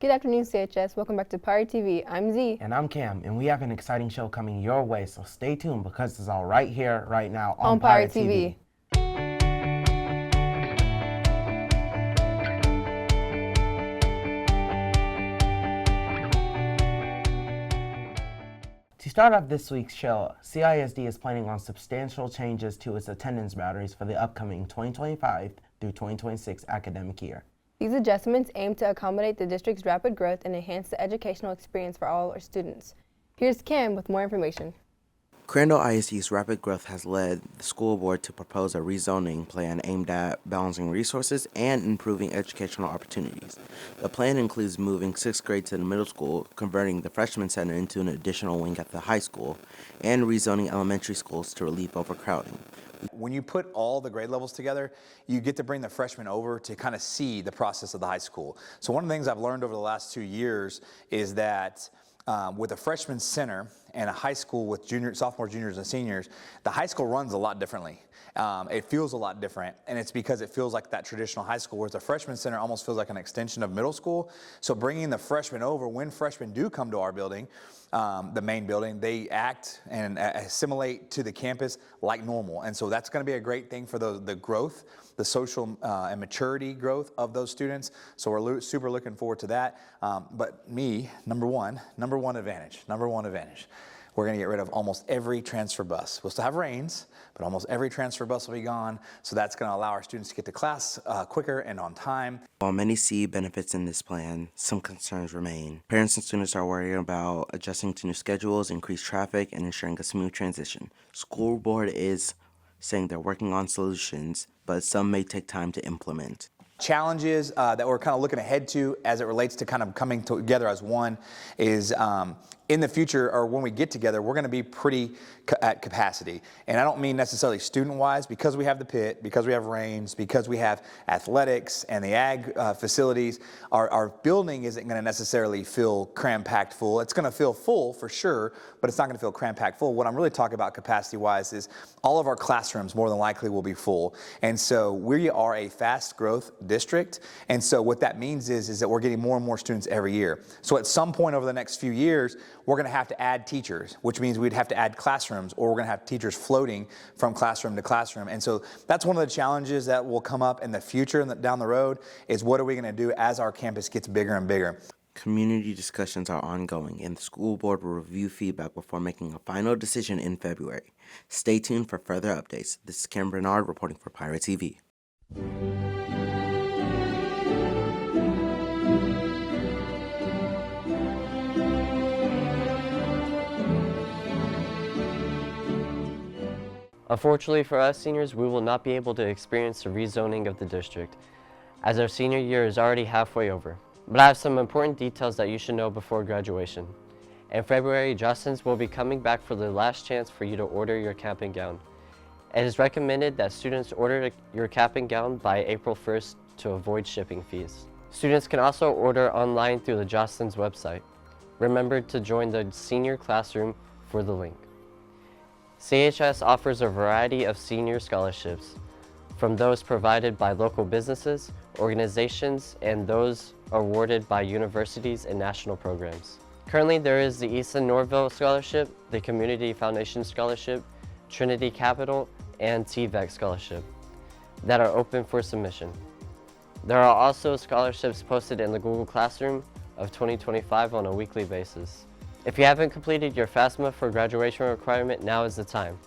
Good afternoon, CHS. Welcome back to Pirate TV. I'm Z. And I'm Cam, and we have an exciting show coming your way, so stay tuned because it's all right here, right now on Pirate TV. To start off this week's show, CISD is planning on substantial changes to its attendance boundaries for the upcoming 2025 through 2026 academic year. These adjustments aim to accommodate the district's rapid growth and enhance the educational experience for all our students. Here's Cam with more information. Crandall ISD's rapid growth has led the school board to propose a rezoning plan aimed at balancing resources and improving educational opportunities. The plan includes moving 6th grade to the middle school, converting the freshman center into an additional wing at the high school, and rezoning elementary schools to relieve overcrowding. When you put all the grade levels together, you get to bring the freshmen over to kind of see the process of the high school. So one of the things I've learned over the last 2 years is that with a freshman center and a high school with sophomores, juniors, and seniors, the high school runs a lot differently. It feels a lot different, and it's because it feels like that traditional high school, whereas the freshman center almost feels like an extension of middle school. So bringing the freshmen over, when freshmen do come to our building, the main building, they act and assimilate to the campus like normal. And so that's going to be a great thing for the growth, the social and maturity growth of those students. So we're super looking forward to that. But number one advantage. We're going to get rid of almost every transfer bus. We'll still have reins, but almost every transfer bus will be gone. So that's going to allow our students to get to class quicker and on time. While many see benefits in this plan, some concerns remain. Parents and students are worried about adjusting to new schedules, increased traffic, and ensuring a smooth transition. School board is saying they're working on solutions, but some may take time to implement. Challenges that we're kind of looking ahead to as it relates to kind of coming together as one is in the future, or when we get together, we're going to be pretty at capacity. And I don't mean necessarily student-wise, because we have the pit, because we have reins, because we have athletics and the ag facilities, our building isn't going to necessarily feel cram-packed full. It's going to feel full for sure, but it's not going to feel cram-packed full. What I'm really talking about capacity-wise is all of our classrooms more than likely will be full. And so we are a fast growth district. And so what that means is that we're getting more and more students every year. So at some point over the next few years, we're going to have to add teachers, which means we'd have to add classrooms, or we're going to have teachers floating from classroom to classroom. And so that's one of the challenges that will come up in the future and down the road is what are we going to do as our campus gets bigger and bigger. Community discussions are ongoing, and the school board will review feedback before making a final decision in February. Stay tuned for further updates. This is Cam Bernard reporting for Pirate TV. Unfortunately for us seniors, we will not be able to experience the rezoning of the district, as our senior year is already halfway over. But I have some important details that you should know before graduation. In February, Justin's will be coming back for the last chance for you to order your cap and gown. It is recommended that students order your cap and gown by April 1st to avoid shipping fees. Students can also order online through the Justin's website. Remember to join the senior classroom for the link. CHS offers a variety of senior scholarships, from those provided by local businesses, organizations, and those awarded by universities and national programs. Currently, there is the Easton Norville Scholarship, the Community Foundation Scholarship, Trinity Capital, and TVEC Scholarship that are open for submission. There are also scholarships posted in the Google Classroom of 2025 on a weekly basis. If you haven't completed your FAFSA for graduation requirement, now is the time.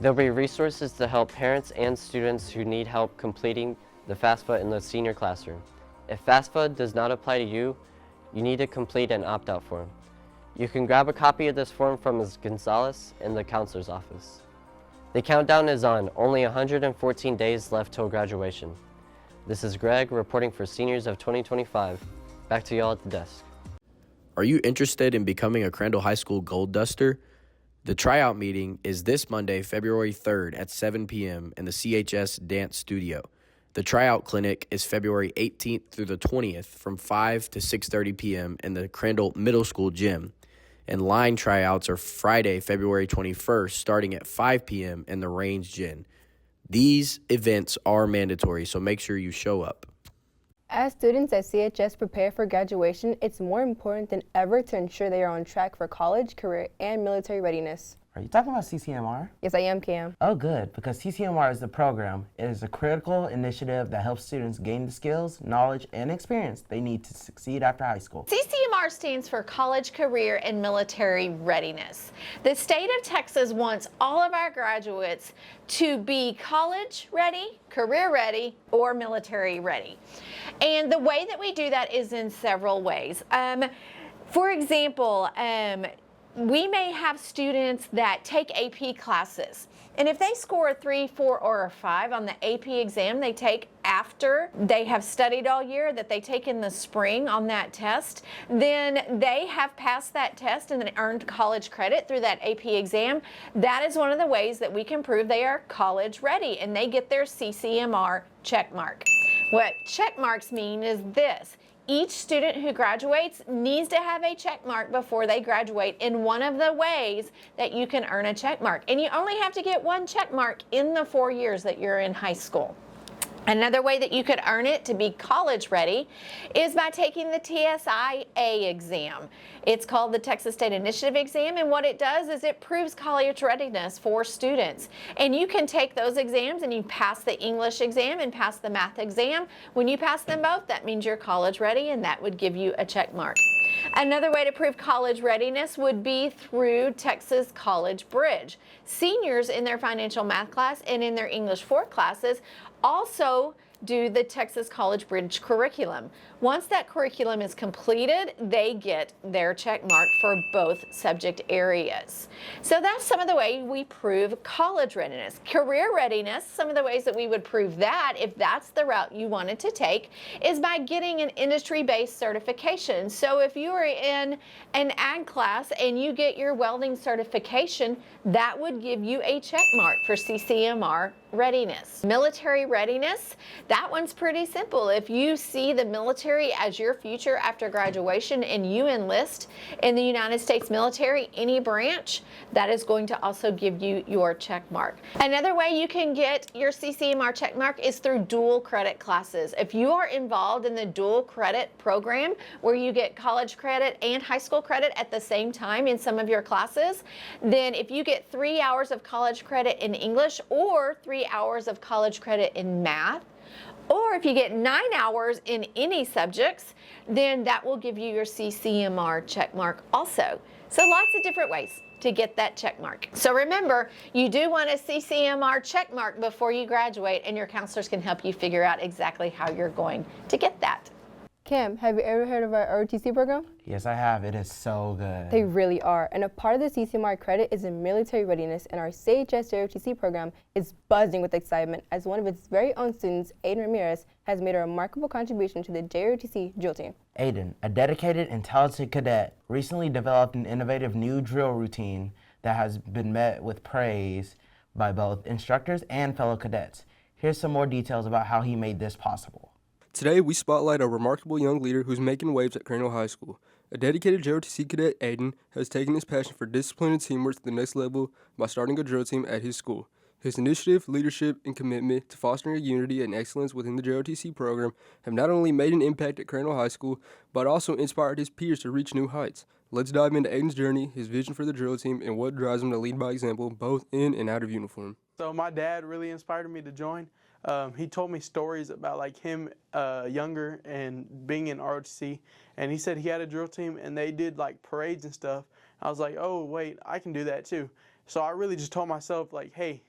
There'll be resources to help parents and students who need help completing the FAFSA in the senior classroom. If FAFSA does not apply to you, you need to complete an opt-out form. You can grab a copy of this form from Ms. Gonzalez in the counselor's office. The countdown is on, only 114 days left till graduation. This is Greg reporting for Seniors of 2025. Back to y'all at the desk. Are you interested in becoming a Crandall High School Gold Duster? The tryout meeting is this Monday, February 3rd at 7 p.m. in the CHS Dance Studio. The tryout clinic is February 18th through the 20th from 5 to 6:30 p.m. in the Crandall Middle School gym. And line tryouts are Friday, February 21st, starting at 5 p.m. in the Range Gym. These events are mandatory, so make sure you show up. As students at CHS prepare for graduation, it's more important than ever to ensure they are on track for college, career, and military readiness. Are you talking about CCMR? Yes, I am, Cam. Oh, good, because CCMR is the program. It is a critical initiative that helps students gain the skills, knowledge, and experience they need to succeed after high school. CCMR stands for College, Career, and Military Readiness. The state of Texas wants all of our graduates to be college ready, career ready, or military ready. And the way that we do that is in several ways. For example, we may have students that take AP classes, and if they score a 3, 4, or a 5 on the AP exam they take after they have studied all year, that they take in the spring on that test, then they have passed that test and earned college credit through that AP exam. That is one of the ways that we can prove they are college ready, and they get their CCMR check mark. What check marks mean is this: each student who graduates needs to have a check mark before they graduate in one of the ways that you can earn a check mark. And you only have to get one check mark in the 4 years that you're in high school. Another way that you could earn it to be college ready is by taking the TSIA exam. It's called the Texas State Initiative exam, and what it does is it proves college readiness for students. And you can take those exams and you pass the English exam and pass the math exam. When you pass them both, that means you're college ready, and that would give you a check mark. Another way to prove college readiness would be through Texas College Bridge. Seniors in their financial math class and in their English 4 classes also do the Texas College Bridge curriculum. Once that curriculum is completed, they get their check mark for both subject areas. So that's some of the way we prove college readiness. Career readiness, some of the ways that we would prove that, if that's the route you wanted to take, is by getting an industry-based certification. So if you are in an ag class and you get your welding certification, that would give you a check mark for CCMR readiness. Military readiness, that one's pretty simple. If you see the military as your future after graduation and you enlist in the United States military, any branch, that is going to also give you your check mark. Another way you can get your CCMR check mark is through dual credit classes. If you are involved in the dual credit program where you get college credit and high school credit at the same time in some of your classes, then if you get 3 hours of college credit in English or 3 hours of college credit in math, or if you get 9 hours in any subjects, then that will give you your CCMR check mark also. So lots of different ways to get that check mark. So remember, you do want a CCMR check mark before you graduate, and your counselors can help you figure out exactly how you're going to get that. Cam, have you ever heard of our ROTC program? Yes, I have. It is so good. They really are. And a part of the CCMR credit is in military readiness, and our CHS ROTC program is buzzing with excitement as one of its very own students, Aiden Ramirez, has made a remarkable contribution to the JROTC drill team. Aiden, a dedicated and talented cadet, recently developed an innovative new drill routine that has been met with praise by both instructors and fellow cadets. Here's some more details about how he made this possible. Today, we spotlight a remarkable young leader who's making waves at Crandall High School. A dedicated JROTC cadet, Aiden, has taken his passion for discipline and teamwork to the next level by starting a drill team at his school. His initiative, leadership, and commitment to fostering a unity and excellence within the JROTC program have not only made an impact at Crandall High School, but also inspired his peers to reach new heights. Let's dive into Aiden's journey, his vision for the drill team, and what drives him to lead by example, both in and out of uniform. So my dad really inspired me to join. He told me stories about like him younger and being in ROTC, and he said he had a drill team and they did like parades and stuff. I was like, oh wait, I can do that too. So I really just told myself like, hey,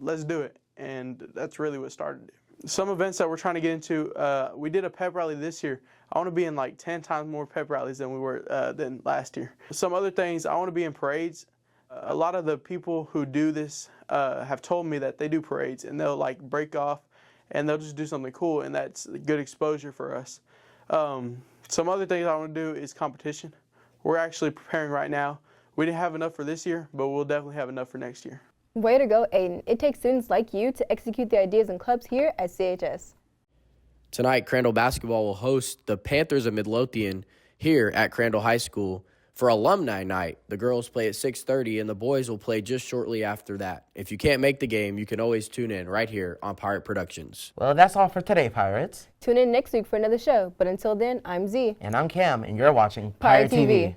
let's do it, and that's really what started it. Some events that we're trying to get into, we did a pep rally this year. I want to be in like 10 times more pep rallies than we were than last year. Some other things, I want to be in parades. A lot of the people who do this have told me that they do parades and they'll like break off and they'll just do something cool, and that's good exposure for us. Some other things I want to do is competition. We're actually preparing right now. We didn't have enough for this year, but we'll definitely have enough for next year. Way to go, Aiden. It takes students like you to execute the ideas and clubs here at CHS. Tonight, Crandall basketball will host the Panthers of Midlothian here at Crandall High School For alumni night, the girls play at 6:30 and the boys will play just shortly after that. If you can't make the game, you can always tune in right here on Pirate Productions. Well, that's all for today, Pirates. Tune in next week for another show. But until then, I'm Z. And I'm Cam, and you're watching Pirate TV.